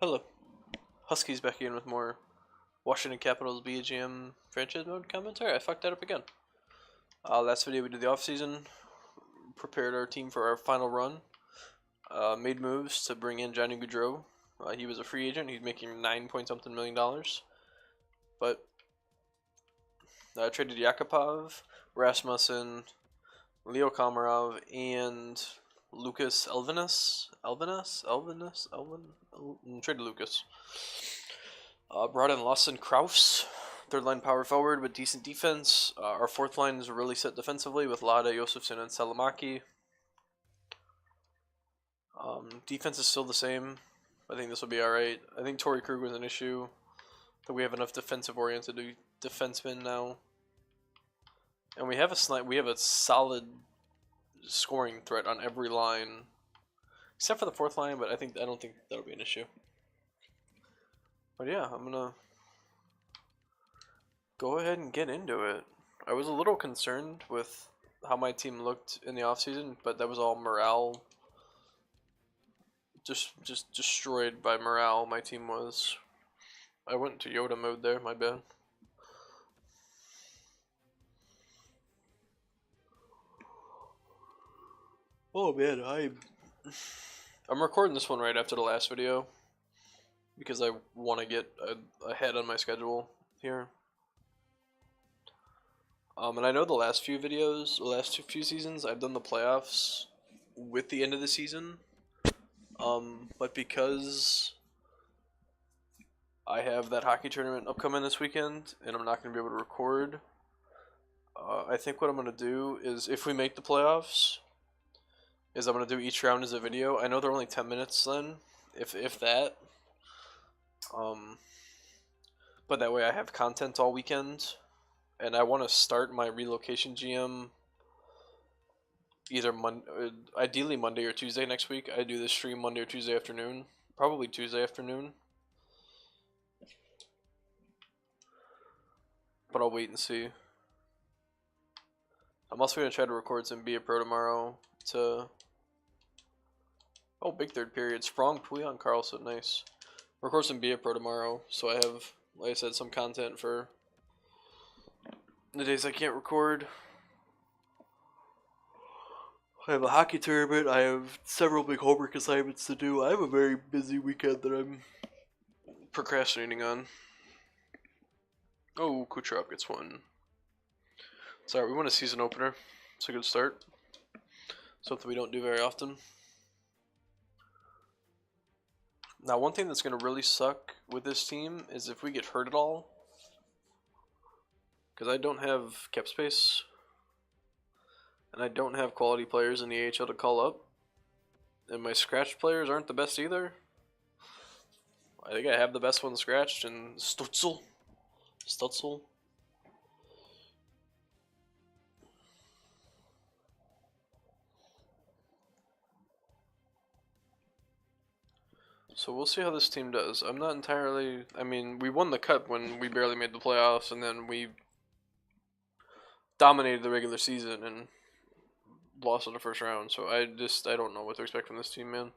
Hello, Huskies back again with more Washington Capitals BGM franchise mode commentary. I fucked that up again. Last video we did the offseason, prepared our team for our final run, made moves to bring in Johnny Gaudreau. He was a free agent. He's making $9 point something million, but traded Yakupov, Rasmussen, Leo Komarov, and Lucas traded Lucas. Brought in Lawson Krause, third line power forward with decent defense. Our fourth line is really set defensively with Lada, Josefsson, and Salamaki. Defense is still the same. I think this will be alright. I think Torrey Krug was an issue. That we have enough defensive-oriented defensemen now, and we have a solid scoring threat on every line, except for the fourth line. But I don't think that'll be an issue. But yeah, I'm gonna go ahead and get into it. I was a little concerned with how my team looked in the offseason, but that was all morale. Just destroyed by morale, my team was. I went to Yoda mode there, my bad. Oh man, I'm recording this one right after the last video because I want to get ahead on my schedule here. And I know the last few videos, the last few seasons, I've done the playoffs with the end of the season. But because I have that hockey tournament upcoming this weekend, and I'm not going to be able to record, I think what I'm going to do is, if we make the playoffs, is I'm going to do each round as a video. I know they're only 10 minutes then, if that. But that way I have content all weekend, and I want to start my relocation GM either ideally Monday or Tuesday next week. I do this stream Monday or Tuesday afternoon, probably Tuesday afternoon. But I'll wait and see. I'm also going to try to record some Be a Pro tomorrow to... Oh, big third period. Sprong, Puyon, Carlson, nice. Record some Be a Pro tomorrow, so I have, like I said, some content for the days I can't record. I have a hockey tournament. I have several big homework assignments to do. I have a very busy weekend that I'm procrastinating on. Oh, Kucherov gets one. Sorry, we won a season opener. It's a good start. Something we don't do very often. Now, one thing that's going to really suck with this team is if we get hurt at all. Because I don't have cap space. And I don't have quality players in the AHL to call up. And my scratch players aren't the best either. I think I have the best one scratched in Stutzel. So we'll see how this team does. I'm not entirely... I mean, we won the cup when we barely made the playoffs, and then we dominated the regular season and lost in the first round. So I don't know what to expect from this team, man.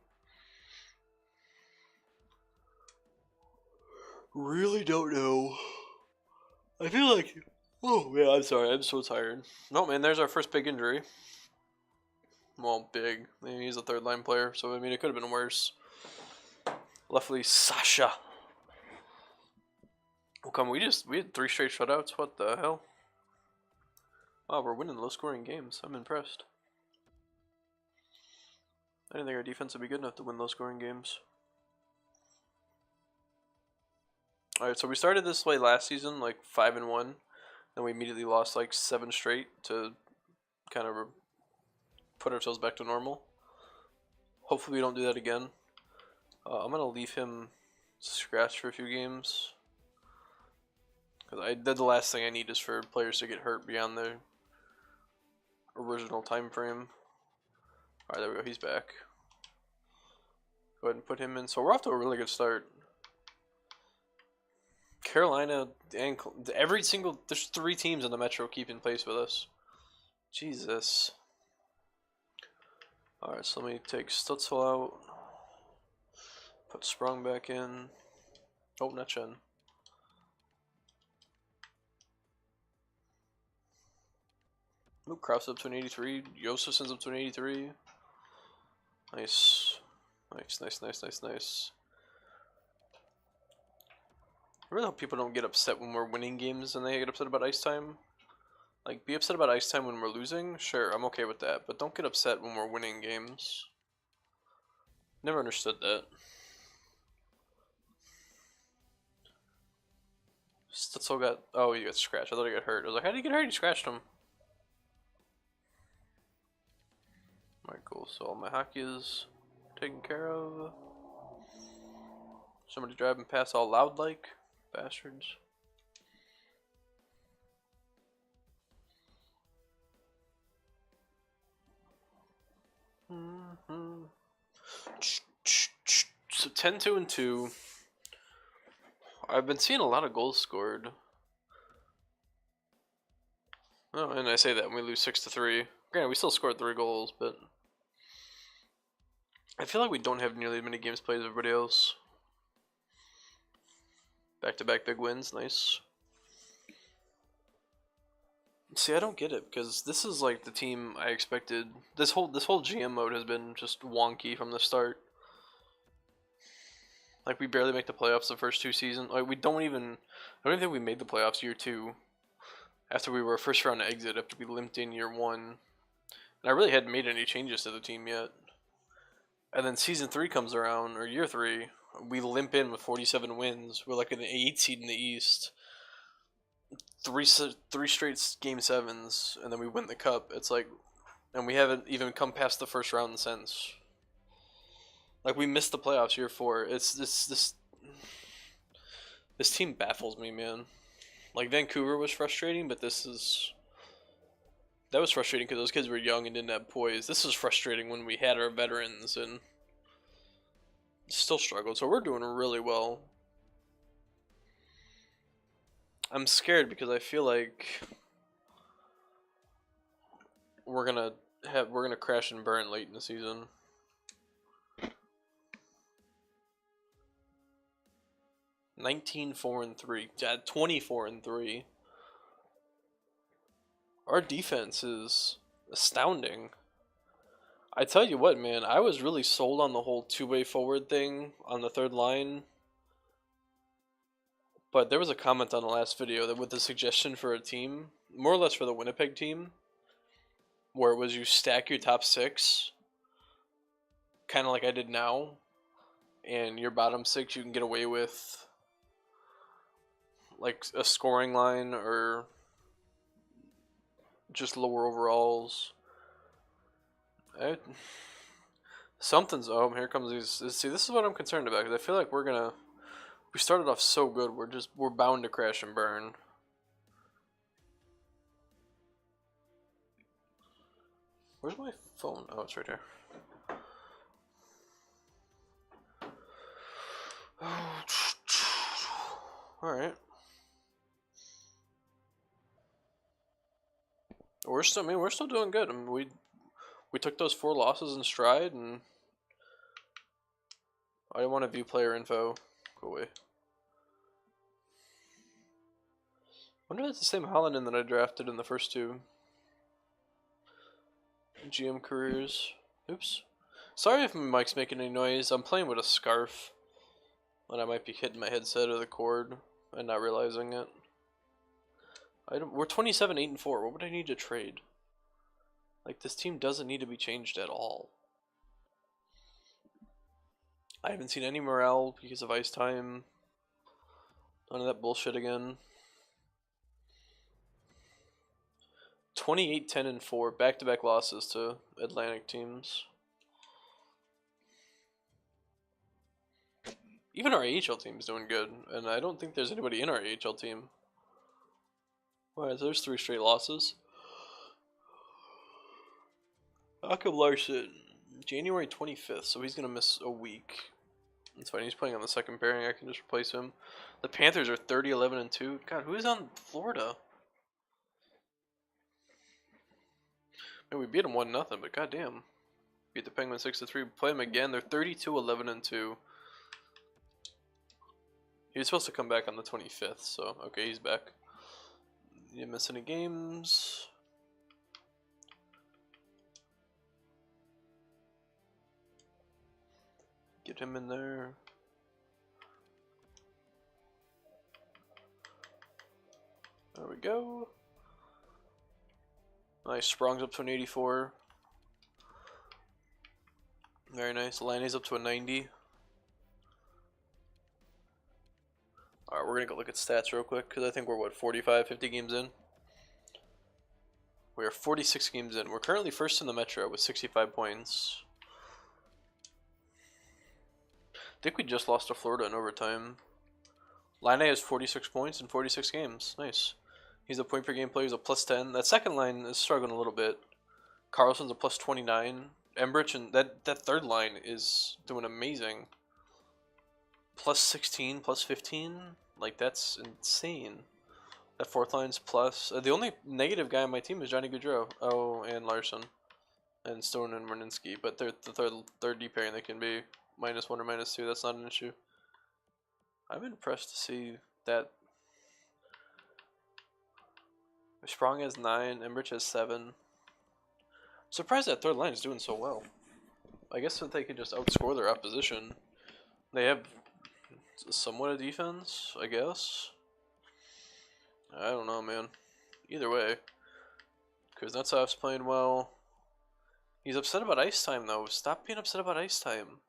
Really don't know. I feel like... Oh, man, I'm sorry. I'm so tired. No, man, there's our first big injury. Well, big. I mean, he's a third-line player, so, I mean, it could have been worse. Luckily, Sasha. Oh, come, we had 3 straight shutouts. What the hell? Wow, we're winning low-scoring games. I'm impressed. I didn't think our defense would be good enough to win low-scoring games. Alright, so we started this way last season, like 5-1. Then we immediately lost like 7 straight to kind of put ourselves back to normal. Hopefully we don't do that again. I'm going to leave him scratched for a few games. Because the last thing I need is for players to get hurt beyond their original time frame. Alright, there we go. He's back. Go ahead and put him in. So we're off to a really good start. Carolina and there's 3 teams in the Metro keeping pace with us. Jesus. Alright, so let me take Stutzel out. Put Sprung back in. Oh, not Chen. Ooh, Kraus up to an 83. Josefson's up to an 83. Nice. Nice. I really hope people don't get upset when we're winning games and they get upset about ice time. Like, be upset about ice time when we're losing? Sure, I'm okay with that. But don't get upset when we're winning games. Never understood that. Stutzel got... Oh, he got scratched. I thought he got hurt. I was like, how did he get hurt? He scratched him. Alright, cool. So all my hockey is taken care of. Somebody driving past all loud like. Bastards. So 10-2-2. I've been seeing a lot of goals scored. Oh, and I say that when we lose 6-3. Granted, we still scored 3 goals, but I feel like we don't have nearly as many games played as everybody else. Back-to-back big wins, nice. See, I don't get it because this is like the team I expected. This whole GM mode has been just wonky from the start. Like, we barely make the playoffs the first 2 seasons. Like, I don't even think we made the playoffs year 2. After we were a first round exit, after we limped in year 1. And I really hadn't made any changes to the team yet. And then season 3 comes around, or year 3, we limp in with 47 wins. We're like an 8 seed in the East. Three straight game 7s, and then we win the cup. It's like, and we haven't even come past the first round since. Like, we missed the playoffs year 4. It's this team baffles me, man. Like, Vancouver was frustrating, but that was frustrating because those kids were young and didn't have poise. This is frustrating when we had our veterans and still struggled. So we're doing really well. I'm scared because I feel like we're gonna crash and burn late in the season. (19-4-3). 24-3. Our defense is astounding. I tell you what, man, I was really sold on the whole two-way forward thing on the third line. But there was a comment on the last video that with the suggestion for a team, more or less for the Winnipeg team, where it was you stack your top 6, kind of like I did now, and your bottom 6 you can get away with like a scoring line or just lower overalls. Something's here comes these. See, this is what I'm concerned about because I feel like we started off so good. We're bound to crash and burn. Where's my phone? Oh, it's right here. All right. We're still doing good. I mean, we took those 4 losses in stride, and I want to view player info. Go away. I wonder if it's the same Holland that I drafted in the first 2. GM careers. Oops. Sorry if my mic's making any noise. I'm playing with a scarf, and I might be hitting my headset or the cord and not realizing it. We're 27-8-4. What would I need to trade? Like, this team doesn't need to be changed at all. I haven't seen any morale because of ice time. None of that bullshit again. 28-10-4. Back-to-back losses to Atlantic teams. Even our AHL team's doing good, and I don't think there's anybody in our AHL team. Alright, so there's 3 straight losses. Jakob Larson, January 25th, so he's going to miss a week. That's fine, he's playing on the second pairing, I can just replace him. The Panthers are 30-11-2. God, who is on Florida? I mean, we beat them 1-0, but goddamn. Beat the Penguins 6-3. Play them again, they're 32-11-2. He was supposed to come back on the 25th, so okay, he's back. You didn't miss any games. Get him in there. There we go. Nice. Sprong's up to an 84. Very nice. Lanny's up to a 90. Alright, we're going to go look at stats real quick because I think we're, what, 45, 50 games in? We are 46 games in. We're currently first in the Metro with 65 points. I think we just lost to Florida in overtime. Line A has 46 points in 46 games. Nice. He's a point per game player. He's a plus 10. That second line is struggling a little bit. Carlson's a plus 29. Embrich and that third line is doing amazing. Plus 16, plus 15. Like, that's insane. That fourth line's plus. The only negative guy on my team is Johnny Gaudreau. Oh, and Larson. And Stone and Werninski. But they're the third D pairing. They can be -1 or -2. That's not an issue. I'm impressed to see that Sprong has 9, Embrich has 7. Surprised that third line is doing so well. I guess that they can just outscore their opposition. They have somewhat of defense, I guess. I don't know, man. Either way. Kuznetsov's playing well. He's upset about ice time, though. Stop being upset about ice time.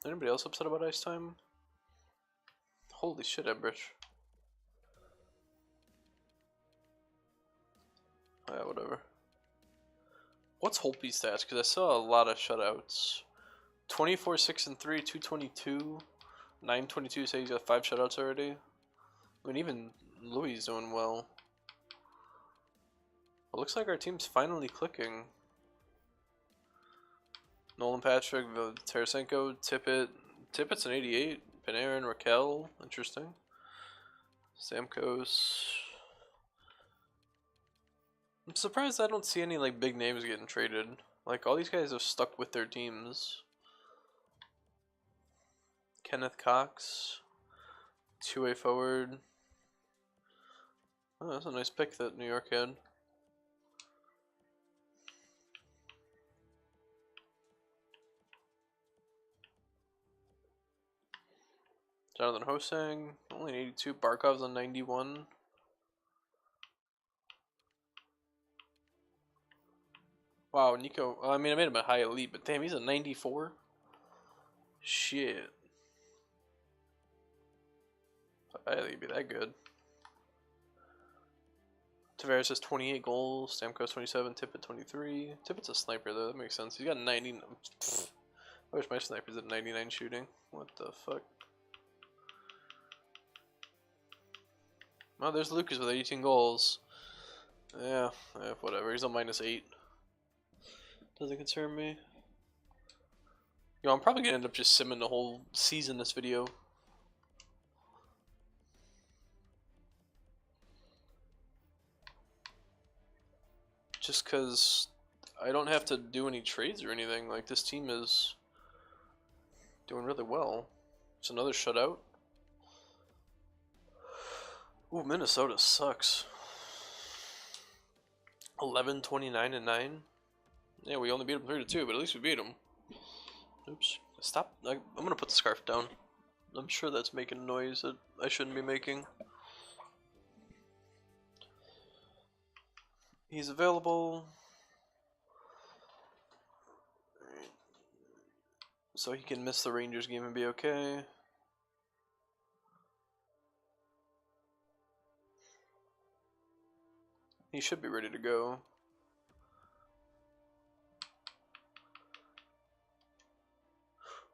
Anybody else upset about ice time? Holy shit, Embrich. Yeah, whatever. What's Holtby's stats? Because I saw a lot of shutouts. 24, 6, and 3, 222. 922 say he's got 5 shutouts already. I mean, even Louis is doing well. It looks like our team's finally clicking. Nolan Patrick, Tarasenko, Tippett. Tippett's an 88. Panarin, Raquel. Interesting. Stamkos. I'm surprised I don't see any like big names getting traded. Like, all these guys have stuck with their teams. Kenneth Cox, two-way forward. Oh, that's a nice pick that New York had. Jonathan Hosang, only an 82. Barkov's on 91. Wow, Nico. I mean, I made him a high elite, but damn, he's a 94. Shit. I think he'd be that good. Tavares has 28 goals. Stamkos 27. Tippett 23. Tippett's a sniper though. That makes sense. He's got 90. Pfft. I wish my snipers at 99 shooting. What the fuck? Oh, there's Lucas with 18 goals. Yeah, whatever. He's on -8. Doesn't concern me. Yo, I'm probably gonna end up just simming the whole season this video. Just because I don't have to do any trades or anything. Like, this team is doing really well. It's another shutout. Ooh, Minnesota sucks. 11, 29, and 9. Yeah, we only beat them 3-2, but at least we beat them. Oops. Stop. I'm gonna put the scarf down. I'm sure that's making noise that I shouldn't be making. He's available. So he can miss the Rangers game and be okay. He should be ready to go.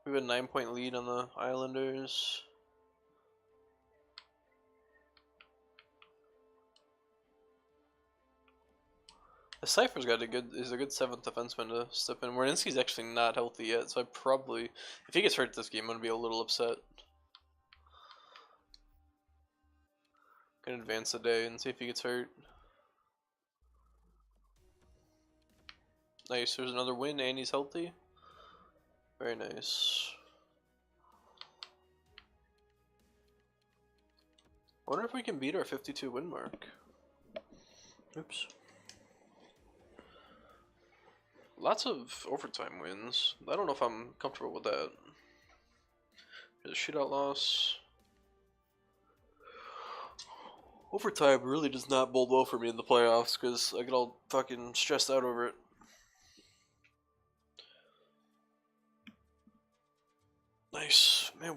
We have a 9-point lead on the Islanders. The Cypher's got is a good 7th defenseman to step in. Werninski's actually not healthy yet, so I probably, if he gets hurt this game, I'm gonna be a little upset. Gonna advance a day and see if he gets hurt. Nice, there's another win and he's healthy. Very nice. I wonder if we can beat our 52 win mark. Oops. Lots of overtime wins. I don't know if I'm comfortable with that. There's a shootout loss. Overtime really does not bode well for me in the playoffs because I get all fucking stressed out over it. Nice. Man,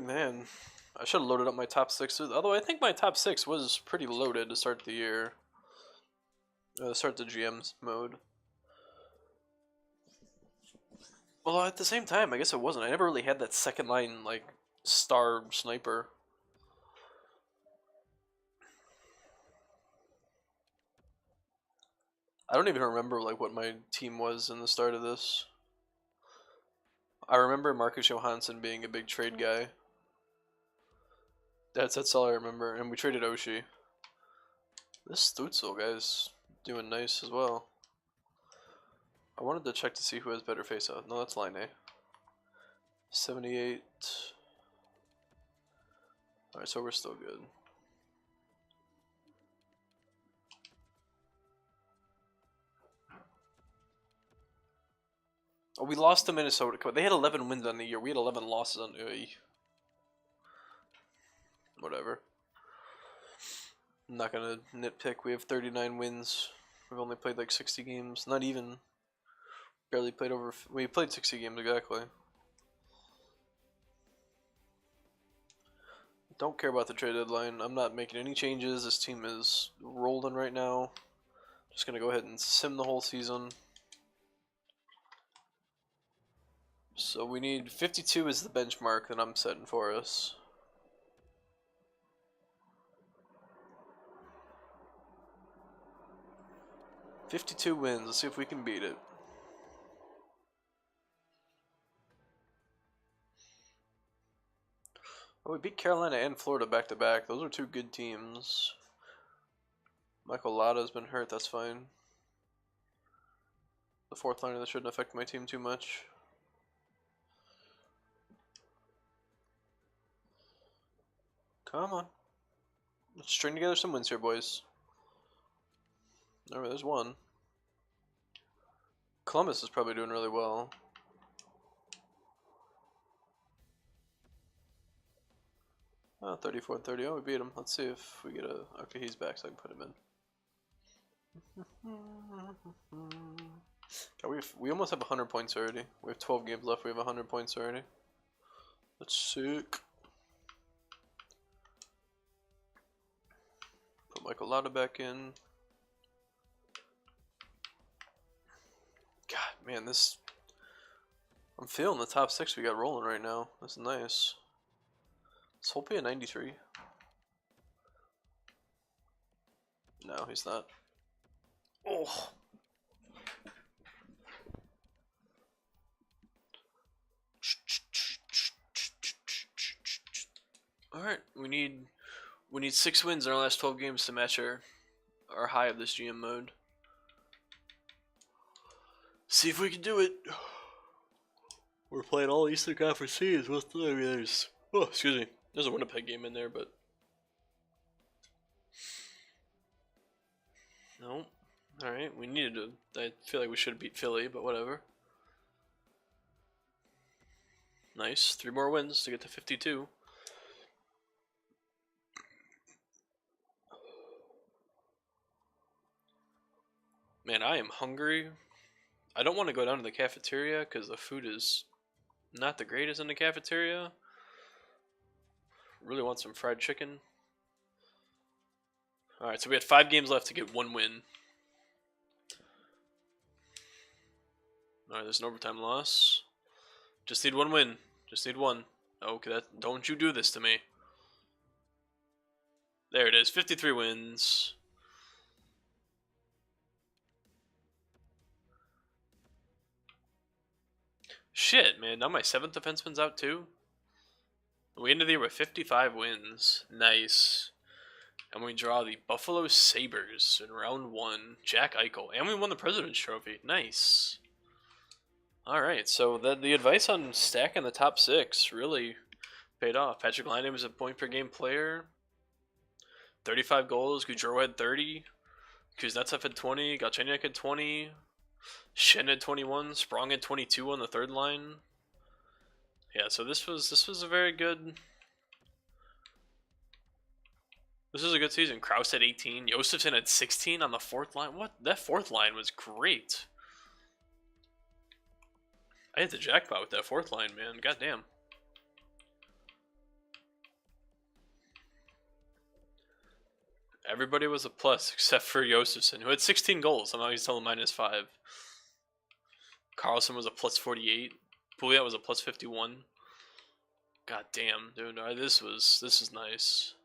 man. I should have loaded up my top 6. Although I think my top 6 was pretty loaded to start the year. Start the GM's mode. Well, at the same time, I guess it wasn't. I never really had that second line, like, star sniper. I don't even remember, like, what my team was in the start of this. I remember Marcus Johansson being a big trade guy. That's all I remember. And we traded Oshie. This Stutzel guy's doing nice as well. I wanted to check to see who has better face-off. No, that's Line A. 78. Alright, so we're still good. Oh, we lost to Minnesota. They had 11 wins on the year. We had 11 losses on the whatever. I'm not gonna nitpick. We have 39 wins. We've only played like 60 games. Not even. Barely played over. We played 60 games exactly. Don't care about the trade deadline. I'm not making any changes. This team is rolling right now. Just gonna go ahead and sim the whole season. So we need 52 is the benchmark that I'm setting for us. $52 wins. Let's see if we can beat it. Oh, we beat Carolina and Florida back to back. Those are two good teams. Michael Latta's been hurt. That's fine. The fourth liner that shouldn't affect my team too much. Come on. Let's string together some wins here, boys. Alright, there's one. Columbus is probably doing really well. Oh, 34-30. Oh, we beat him. Let's see if we get a... Okay, he's back, so I can put him in. Oh, we almost have 100 points already. We have 12 games left. We have 100 points already. That's sick. Put Michael Latta back in. God, man, this... I'm feeling the top 6 we got rolling right now. That's nice. Is Holtby a 93? No, he's not. Oh! Alright, we need 6 wins in our last 12 games to match our high of this GM mode. See if we can do it. We're playing all Eastern Conference teams. Oh, excuse me. There's a Winnipeg game in there, but no. All right, we needed to. I feel like we should have beat Philly, but whatever. Nice, 3 more wins to get to 52. Man, I am hungry. I don't want to go down to the cafeteria because the food is not the greatest in the cafeteria. Really want some fried chicken. Alright, so we had 5 games left to get 1 win. Alright, there's an overtime loss. Just need 1 win. Just need 1. Okay, don't you do this to me. There it is, 53 wins. Shit, man, now my 7th defenseman's out too? We ended the year with 55 wins. Nice. And we draw the Buffalo Sabres in round 1. Jack Eichel. And we won the President's Trophy. Nice. All right, so the advice on stacking the top 6 really paid off. Patrick Laine was a point per game player. 35 goals. Gaudreau had 30. Kuznetsov had 20. Galchenyuk had 20. Shen had 21. Sprong had 22 on the third line. Yeah, so this was a very good. This was a good season. Krause had 18. Josefson had 16 on the fourth line. What? That fourth line was great. I hit the jackpot with that fourth line, man. Goddamn. Everybody was a plus except for Josefson, who had 16 goals. Somehow he's still a -5. Carlson was a +48. Pouliot was a +51. God damn, dude. This is nice.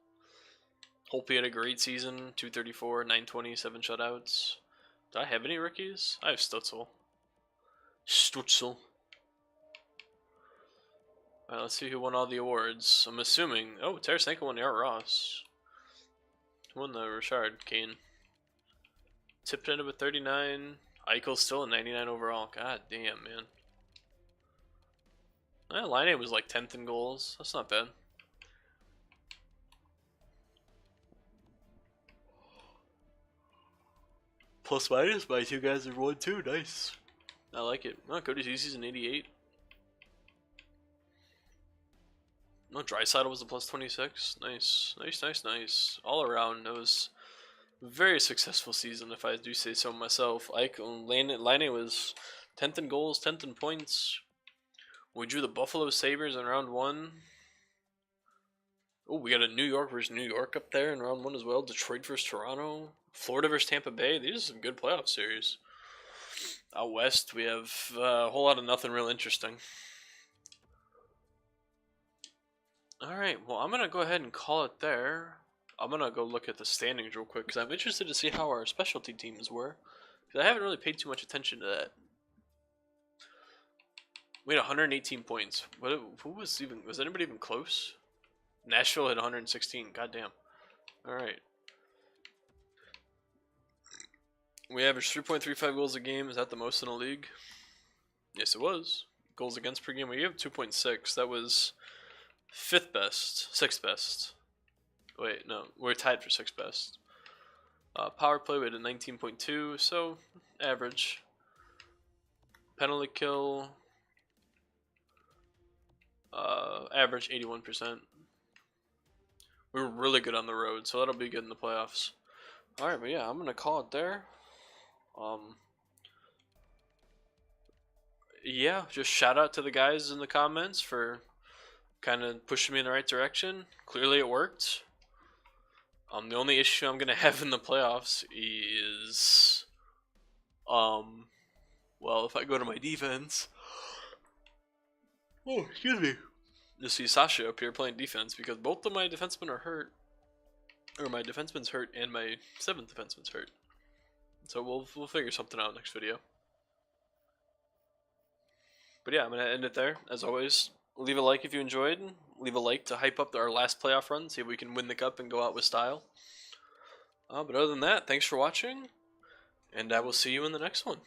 Holtby had a great season. 234, 920, 7 shutouts. Do I have any rookies? I have Stutzel. Alright, let's see who won all the awards. I'm assuming. Oh, Tarasenko won Art Ross. Who won the Richard? Kane. Tipped ended with 39. Eichel's still a 99 overall. God damn, man. Laine was like 10th in goals. That's not bad. Plus minus, my 2 guys have won too. Nice. I like it. Oh, Cody Cece's an 88. No, Draisaitl was a +26. Nice. All around, it was a very successful season, if I do say so myself. Laine was 10th in goals, 10th in points. We drew the Buffalo Sabres in round 1. Oh, we got a New York versus New York up there in round 1 as well. Detroit versus Toronto. Florida versus Tampa Bay. These are some good playoff series. Out west, we have a whole lot of nothing real interesting. Alright, well, I'm going to go ahead and call it there. I'm going to go look at the standings real quick because I'm interested to see how our specialty teams were. Because I haven't really paid too much attention to that. We had 118 points. Who was anybody even close? Nashville had 116. Goddamn. Alright. We averaged 3.35 goals a game. Is that the most in the league? Yes, it was. Goals against per game. We have 2.6. That was 5th best. 6th best. Wait, no. We're tied for 6th best. Power play, we had a 19.2. So, average. Penalty kill. Average 81%. We were really good on the road, so that'll be good in the playoffs. Alright, but yeah, I'm going to call it there. Yeah, just shout out to the guys in the comments for kind of pushing me in the right direction. Clearly it worked. The only issue I'm going to have in the playoffs is, well, if I go to my defense, oh, excuse me, you see Sasha up here playing defense because both of my defensemen are hurt, or my defenseman's hurt and my 7th defenseman's hurt. So we'll figure something out next video. But yeah, I'm gonna end it there. As always, leave a like if you enjoyed. Leave a like to hype up our last playoff run. See if we can win the cup and go out with style. But other than that, thanks for watching, and I will see you in the next one.